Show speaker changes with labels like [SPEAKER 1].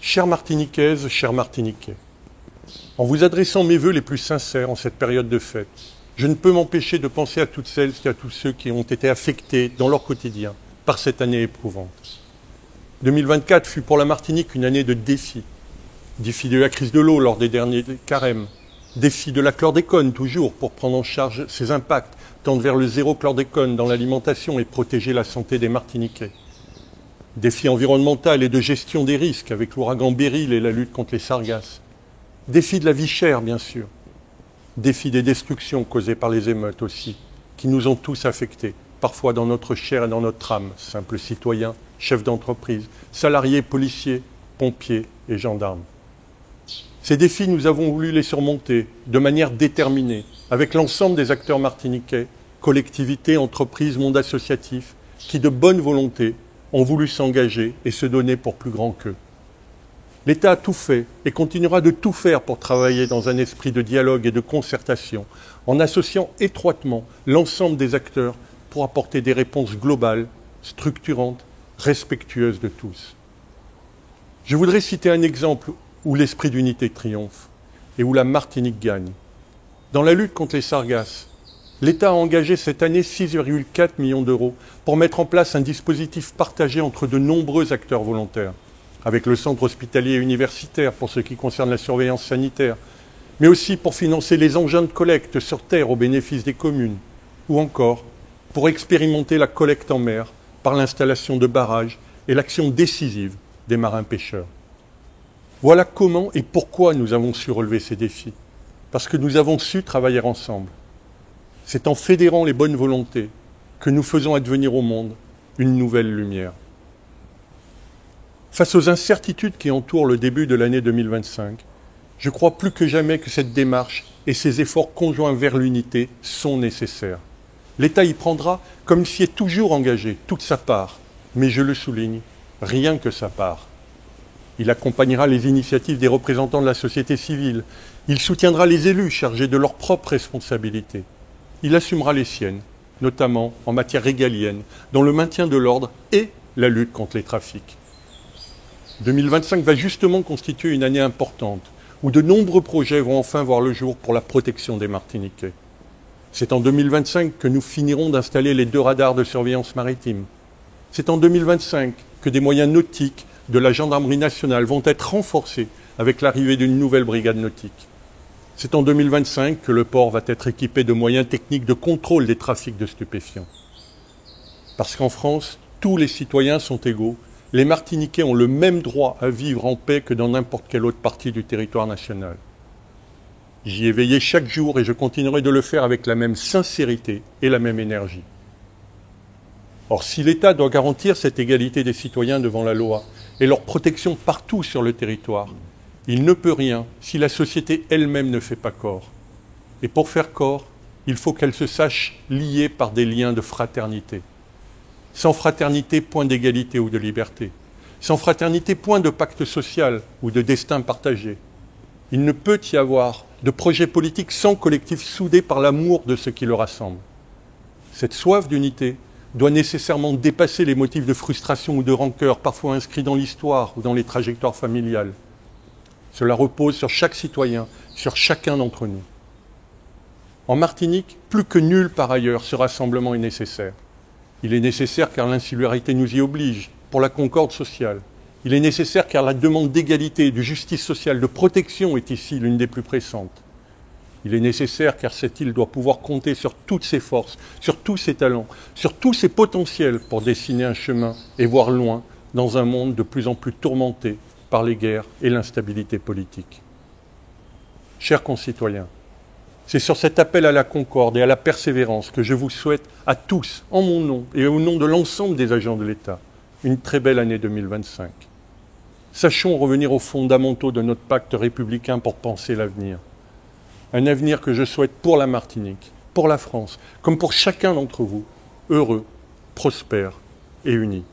[SPEAKER 1] Chères Martiniquaises, chers Martiniquais, en vous adressant mes vœux les plus sincères en cette période de fête, je ne peux m'empêcher de penser à toutes celles et à tous ceux qui ont été affectés dans leur quotidien par cette année éprouvante. 2024 fut pour la Martinique une année de défis. Défi de la crise de l'eau lors des derniers carèmes, défi de la chlordécone toujours pour prendre en charge ses impacts, tendre vers le zéro chlordécone dans l'alimentation et protéger la santé des Martiniquais. Défi environnemental et de gestion des risques avec l'ouragan Beryl et la lutte contre les sargasses. Défi de la vie chère, bien sûr. Défi des destructions causées par les émeutes aussi, qui nous ont tous affectés, parfois dans notre chair et dans notre âme, simples citoyens, chefs d'entreprise, salariés, policiers, pompiers et gendarmes. Ces défis, nous avons voulu les surmonter de manière déterminée, avec l'ensemble des acteurs martiniquais, collectivités, entreprises, monde associatif, qui de bonne volonté ont voulu s'engager et se donner pour plus grand qu'eux. L'État a tout fait et continuera de tout faire pour travailler dans un esprit de dialogue et de concertation, en associant étroitement l'ensemble des acteurs pour apporter des réponses globales, structurantes, respectueuses de tous. Je voudrais citer un exemple où l'esprit d'unité triomphe et où la Martinique gagne. Dans la lutte contre les sargasses, l'État a engagé cette année 6,4 millions d'euros pour mettre en place un dispositif partagé entre de nombreux acteurs volontaires, avec le centre hospitalier et universitaire pour ce qui concerne la surveillance sanitaire, mais aussi pour financer les engins de collecte sur terre au bénéfice des communes, ou encore pour expérimenter la collecte en mer par l'installation de barrages et l'action décisive des marins-pêcheurs. Voilà comment et pourquoi nous avons su relever ces défis, parce que nous avons su travailler ensemble. C'est en fédérant les bonnes volontés que nous faisons advenir au monde une nouvelle lumière. Face aux incertitudes qui entourent le début de l'année 2025, je crois plus que jamais que cette démarche et ces efforts conjoints vers l'unité sont nécessaires. L'État y prendra, comme s'y est toujours engagé, toute sa part, mais je le souligne, rien que sa part. Il accompagnera les initiatives des représentants de la société civile, il soutiendra les élus chargés de leurs propres responsabilités. Il assumera les siennes, notamment en matière régalienne, dans le maintien de l'ordre et la lutte contre les trafics. 2025 va justement constituer une année importante, où de nombreux projets vont enfin voir le jour pour la protection des Martiniquais. C'est en 2025 que nous finirons d'installer les 2 radars de surveillance maritime. C'est en 2025 que des moyens nautiques de la gendarmerie nationale vont être renforcés avec l'arrivée d'une nouvelle brigade nautique. C'est en 2025 que le port va être équipé de moyens techniques de contrôle des trafics de stupéfiants. Parce qu'en France, tous les citoyens sont égaux, les Martiniquais ont le même droit à vivre en paix que dans n'importe quelle autre partie du territoire national. J'y ai veillé chaque jour et je continuerai de le faire avec la même sincérité et la même énergie. Or, si l'État doit garantir cette égalité des citoyens devant la loi et leur protection partout sur le territoire, il ne peut rien si la société elle-même ne fait pas corps. Et pour faire corps, il faut qu'elle se sache liée par des liens de fraternité. Sans fraternité, point d'égalité ou de liberté. Sans fraternité, point de pacte social ou de destin partagé. Il ne peut y avoir de projet politique sans collectif soudé par l'amour de ce qui le rassemble. Cette soif d'unité doit nécessairement dépasser les motifs de frustration ou de rancœur, parfois inscrits dans l'histoire ou dans les trajectoires familiales. Cela repose sur chaque citoyen, sur chacun d'entre nous. En Martinique, plus que nul par ailleurs, ce rassemblement est nécessaire. Il est nécessaire car l'insularité nous y oblige, pour la concorde sociale. Il est nécessaire car la demande d'égalité, de justice sociale, de protection est ici l'une des plus pressantes. Il est nécessaire car cette île doit pouvoir compter sur toutes ses forces, sur tous ses talents, sur tous ses potentiels pour dessiner un chemin et voir loin dans un monde de plus en plus tourmenté par les guerres et l'instabilité politique. Chers concitoyens, c'est sur cet appel à la concorde et à la persévérance que je vous souhaite à tous, en mon nom et au nom de l'ensemble des agents de l'État, une très belle année 2025. Sachons revenir aux fondamentaux de notre pacte républicain pour penser l'avenir. Un avenir que je souhaite pour la Martinique, pour la France, comme pour chacun d'entre vous, heureux, prospère et uni.